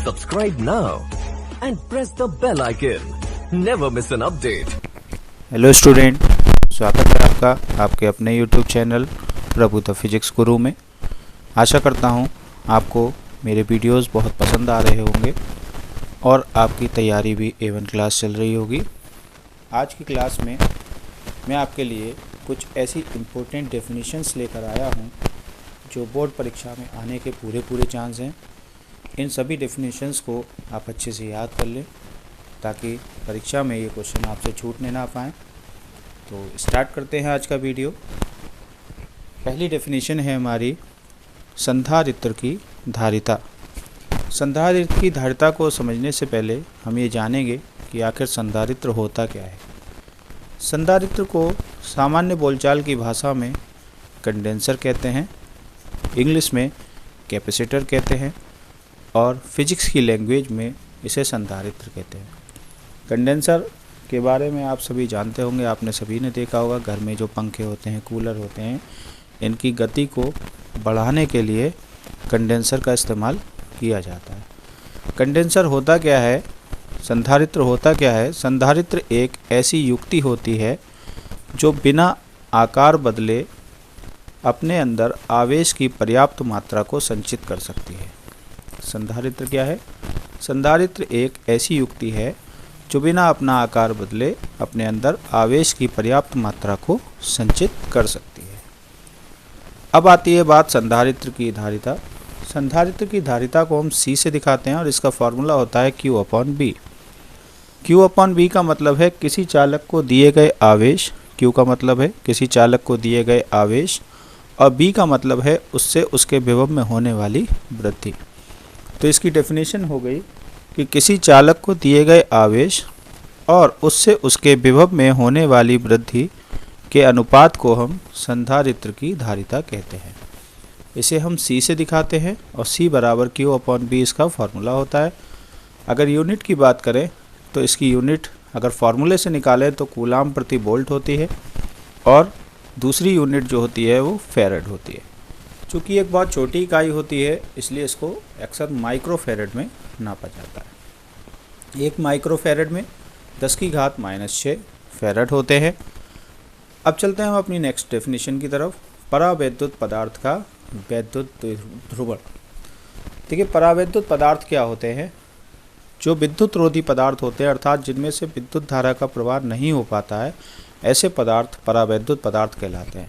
Subscribe now and press the bell icon. Never miss an update. Hello student, स्वागत है आपका आपके अपने YouTube channel Prabhu the physics गुरु में। आशा करता हूँ आपको मेरे वीडियोस बहुत पसंद आ रहे होंगे और आपकी तैयारी भी A1 क्लास चल रही होगी। आज की क्लास में मैं आपके लिए कुछ ऐसी इम्पोर्टेंट डेफिनेशंस लेकर आया हूँ जो बोर्ड परीक्षा में आने के पूरे चांस हैं। इन सभी डेफिनेशंस को आप अच्छे से याद कर लें ताकि परीक्षा में ये क्वेश्चन आपसे छूटने ना पाएँ। तो स्टार्ट करते हैं आज का वीडियो। पहली डेफिनेशन है हमारी संधारित्र की धारिता। संधारित्र की धारिता को समझने से पहले हम ये जानेंगे कि आखिर संधारित्र होता क्या है। संधारित्र को सामान्य बोलचाल की भाषा में कंडेंसर कहते हैं, इंग्लिश में कैपेसिटर कहते हैं और फिजिक्स की लैंग्वेज में इसे संधारित्र कहते हैं। कंडेंसर के बारे में आप सभी जानते होंगे, आपने सभी ने देखा होगा घर में जो पंखे होते हैं, कूलर होते हैं, इनकी गति को बढ़ाने के लिए कंडेंसर का इस्तेमाल किया जाता है। कंडेंसर होता क्या है, संधारित्र होता क्या है? संधारित्र एक ऐसी युक्ति होती है जो बिना आकार बदले अपने अंदर आवेश की पर्याप्त मात्रा को संचित कर सकती है। संधारित्र क्या है? संधारित्र एक ऐसी युक्ति है जो बिना अपना आकार बदले अपने अंदर आवेश की पर्याप्त मात्रा को संचित कर सकती है। अब आती है बात संधारित्र की धारिता। संधारित्र की धारिता को हम C से दिखाते हैं और इसका फॉर्मूला होता है Q/B। Q/B का मतलब है किसी चालक को दिए गए आवेश, Q का मतलब है किसी चालक को दिए गए आवेश और B का मतलब है उससे उसके विभव में होने वाली वृद्धि। तो इसकी डेफिनेशन हो गई कि किसी चालक को दिए गए आवेश और उससे उसके विभव में होने वाली वृद्धि के अनुपात को हम संधारित्र की धारिता कहते हैं। इसे हम C से दिखाते हैं और C बराबर Q/B इसका फॉर्मूला होता है। अगर यूनिट की बात करें तो इसकी यूनिट अगर फॉर्मूले से निकालें तो कूलाम प्रति वोल्ट होती है और दूसरी यूनिट जो होती है वो फैरड होती है। चूँकि एक बहुत छोटी इकाई होती है इसलिए इसको अक्सर माइक्रोफैरड में नापा जाता है। एक माइक्रोफैरड में 10⁻⁻⁶ फैरड होते हैं। अब चलते हैं हम अपनी नेक्स्ट डेफिनेशन की तरफ। परावैद्युत पदार्थ का वैद्युत ध्रुवण। देखिए, परावैद्युत पदार्थ क्या होते हैं? जो विद्युत रोधी पदार्थ होते हैं, अर्थात जिनमें से विद्युत धारा का प्रवाह नहीं हो पाता है, ऐसे पदार्थ परावैद्युत पदार्थ कहलाते हैं।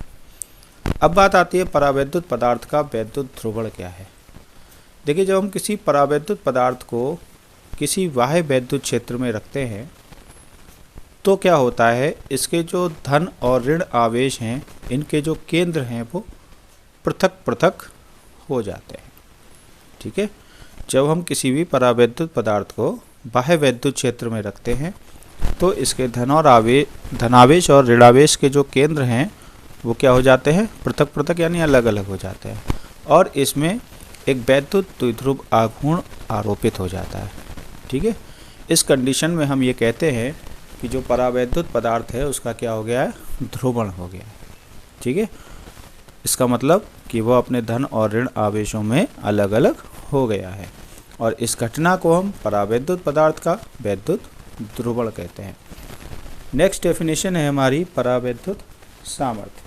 अब बात आती है परावैद्युत पदार्थ का वैद्युत ध्रुवण क्या है। देखिए, जब हम किसी परावैद्युत पदार्थ को किसी बाह्य वैद्युत क्षेत्र में रखते हैं तो क्या होता है, इसके जो धन और ऋण आवेश हैं, इनके जो केंद्र हैं वो पृथक पृथक हो जाते हैं। ठीक है, जब हम किसी भी परावैद्युत पदार्थ को बाह्य वैद्युत क्षेत्र में रखते हैं तो इसके धनावेश और ऋणावेश के जो केंद्र हैं वो क्या हो जाते हैं, पृथक पृथक यानी अलग अलग हो जाते हैं और इसमें एक वैद्युत द्विध्रुव आघूर्ण आरोपित हो जाता है। ठीक है, इस कंडीशन में हम ये कहते हैं कि जो परावैद्युत पदार्थ है उसका क्या हो गया है, ध्रुवण हो गया है। ठीक है, इसका मतलब कि वो अपने धन और ऋण आवेशों में अलग अलग हो गया है और इस घटना को हम परावैद्युत पदार्थ का वैद्युत ध्रुवण कहते हैं। नेक्स्ट डेफिनेशन है हमारी परावैद्युत सामर्थ्य।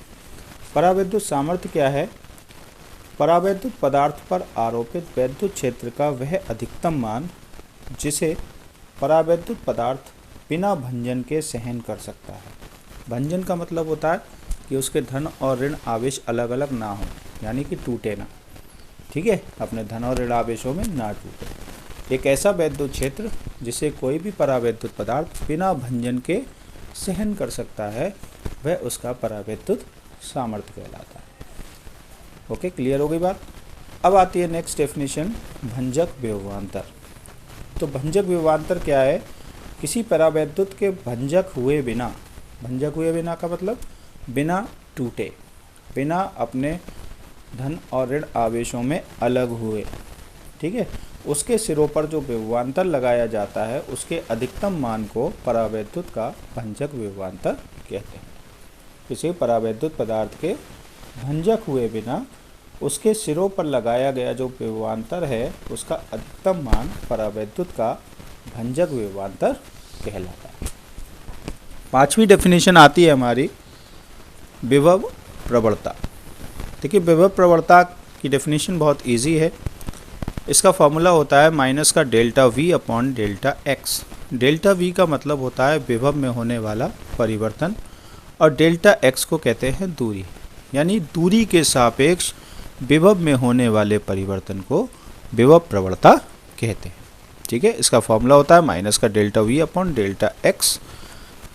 परावैद्युत सामर्थ्य क्या है? परावैद्युत पदार्थ पर आरोपित वैद्युत क्षेत्र का वह अधिकतम मान जिसे परावैद्युत पदार्थ बिना भंजन के सहन कर सकता है। भंजन का मतलब होता है कि उसके धन और ऋण आवेश अलग अलग ना हो, यानी कि टूटे ना। ठीक है, अपने धन और ऋण आवेशों में ना टूटे। एक ऐसा वैद्युत क्षेत्र जिसे कोई भी परावैद्युत पदार्थ बिना भंजन के सहन कर सकता है, वह उसका परावैद्युत सामर्थ्य कहलाता है। ओके, क्लियर हो गई बात। अब आती है नेक्स्ट डेफिनेशन, भंजक विभवांतर। तो भंजक विभवांतर क्या है? किसी परावैद्युत के भंजक हुए बिना का मतलब बिना टूटे, बिना अपने धन और ऋण आवेशों में अलग हुए, ठीक है, उसके सिरों पर जो विभवांतर लगाया जाता है उसके अधिकतम मान को परावैद्युत का भंजक विभवांतर कहते हैं। किसी परावैद्युत पदार्थ के भंजक हुए बिना उसके सिरों पर लगाया गया जो विभवांतर है उसका अधिकतम मान परावैद्युत का भंजक विभवांतर कहलाता है। पांचवी डेफिनेशन आती है हमारी विभव प्रवणता। देखिए विभव प्रवणता की डेफिनेशन बहुत इजी है। इसका फॉर्मूला होता है माइनस का delta we upon delta x. Delta we का मतलब होता है विभव में होने वाला परिवर्तन और डेल्टा एक्स को कहते हैं दूरी, यानी दूरी के सापेक्ष विभव में होने वाले परिवर्तन को विभव प्रवणता कहते हैं। ठीक है, इसका फॉर्मूला होता है माइनस का delta we upon delta x.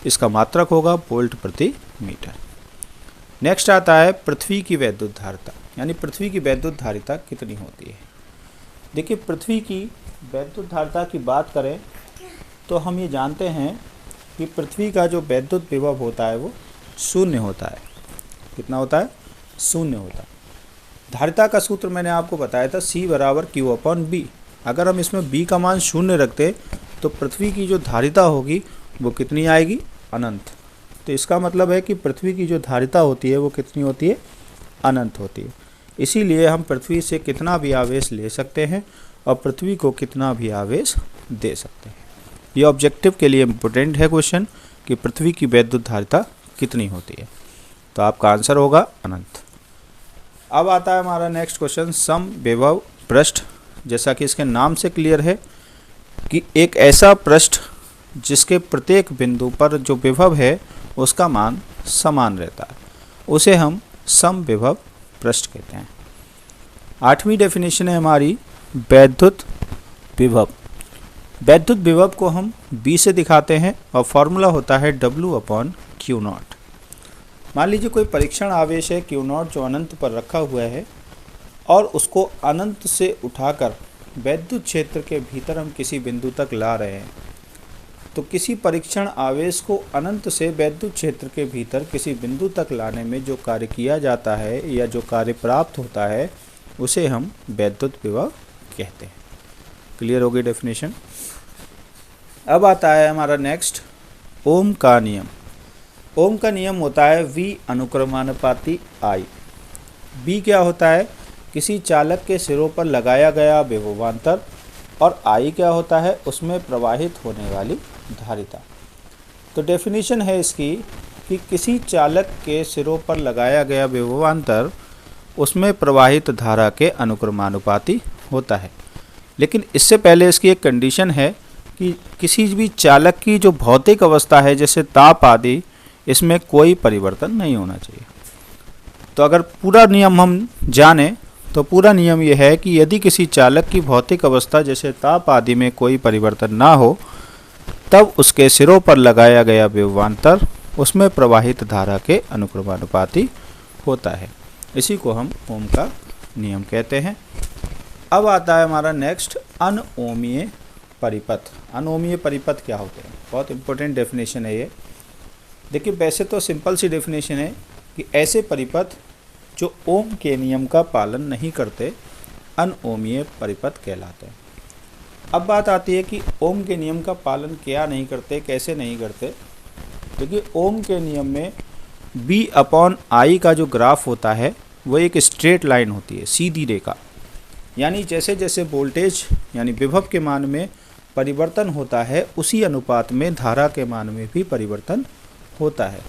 इसका मात्रक होगा वोल्ट प्रति मीटर। नेक्स्ट आता है पृथ्वी की वैद्युत धारिता, यानी पृथ्वी की वैद्युत धारिता कितनी होती है। देखिए पृथ्वी की वैद्युत धारिता की बात करें तो हम ये जानते हैं कि पृथ्वी का जो वैद्युत विभव होता है वो शून्य होता है। कितना होता है? शून्य होता है। धारिता का सूत्र मैंने आपको बताया था C बराबर Q अपॉन B। अगर हम इसमें B का मान शून्य रखते तो पृथ्वी की जो धारिता होगी वो कितनी आएगी? अनंत। तो इसका मतलब है कि पृथ्वी की जो धारिता होती है वो कितनी होती है? अनंत होती है। इसीलिए हम पृथ्वी से कितना भी आवेश ले सकते हैं और पृथ्वी को कितना भी आवेश दे सकते हैं। ये ऑब्जेक्टिव के लिए इम्पोर्टेंट है क्वेश्चन कि पृथ्वी की वैद्युत धारिता कितनी होती है। तो आपका आंसर होगा अनंत। अब आता है हमारा नेक्स्ट क्वेश्चन समविभव पृष्ठ। जैसा कि इसके नाम से क्लियर है कि एक ऐसा पृष्ठ जिसके प्रत्येक बिंदु पर जो विभव है उसका मान समान रहता है, उसे हम समविभव पृष्ठ कहते हैं। आठवीं डेफिनेशन है हमारी वैद्युत विभव। वैद्युत विभव को हम B से दिखाते हैं और फॉर्मूला होता है W अपॉन Q नॉट। मान लीजिए कोई परीक्षण आवेश है Q नॉट जो अनंत पर रखा हुआ है और उसको अनंत से उठाकर वैद्युत क्षेत्र के भीतर हम किसी बिंदु तक ला रहे हैं। तो किसी परीक्षण आवेश को अनंत से वैद्युत क्षेत्र के भीतर किसी बिंदु तक लाने में जो कार्य किया जाता है या जो कार्य प्राप्त होता है उसे हम वैद्युत विभव कहते हैं। क्लियर हो गई डेफिनेशन। अब आता है हमारा नेक्स्ट ओम का नियम। ओम का नियम होता है V अनुक्रमानुपाती I। B क्या होता है? किसी चालक के सिरों पर लगाया गया विभवांतर और I क्या होता है? उसमें प्रवाहित होने वाली धारिता। तो डेफिनेशन है इसकी कि किसी चालक के सिरों पर लगाया गया विभवांतर उसमें प्रवाहित धारा के अनुक्रमानुपाती होता है। लेकिन इससे पहले इसकी एक कंडीशन है कि किसी भी चालक की जो भौतिक अवस्था है जैसे ताप आदि, इसमें कोई परिवर्तन नहीं होना चाहिए। तो अगर पूरा नियम हम जानें तो पूरा नियम यह है कि यदि किसी चालक की भौतिक अवस्था जैसे ताप आदि में कोई परिवर्तन ना हो तब उसके सिरों पर लगाया गया विभवांतर उसमें प्रवाहित धारा के अनुक्रमानुपाती होता है। इसी को हम ओम का नियम कहते हैं। अब आता है हमारा नेक्स्ट अनओमीय परिपथ। अनओमीय परिपथ क्या होते हैं? बहुत इंपॉर्टेंट डेफिनेशन है ये। देखिए वैसे तो सिंपल सी डेफिनेशन है कि ऐसे परिपथ जो ओम के नियम का पालन नहीं करते अनओमीय परिपथ कहलाते हैं। अब बात आती है कि ओम के नियम का पालन क्या नहीं करते, कैसे नहीं करते। देखिए ओम के नियम में B अपॉन I का जो ग्राफ होता है वो एक स्ट्रेट लाइन होती है, सीधी रेखा। यानी जैसे जैसे वोल्टेज यानी विभव के मान में परिवर्तन होता है उसी अनुपात में धारा के मान में भी परिवर्तन होता है।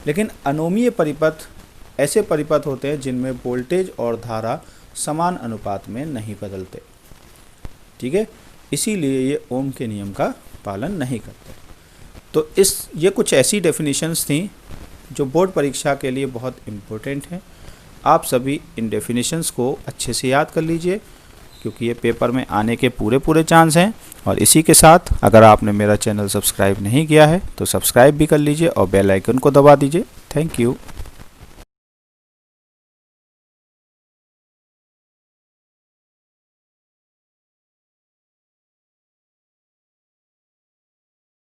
लेकिन अनोमीय परिपथ ऐसे परिपथ होते हैं जिनमें वोल्टेज और धारा समान अनुपात में नहीं बदलते। ठीक है, इसीलिए ये ओम के नियम का पालन नहीं करते। तो ये कुछ ऐसी डेफिनेशंस थी जो बोर्ड परीक्षा के लिए बहुत इम्पोर्टेंट हैं। आप सभी इन डेफिनेशंस को अच्छे से याद कर लीजिए क्योंकि ये पेपर में आने के पूरे चांस हैं। और इसी के साथ अगर आपने मेरा चैनल सब्सक्राइब नहीं किया है तो सब्सक्राइब भी कर लीजिए और बेल आइकन को दबा दीजिए। Thank you.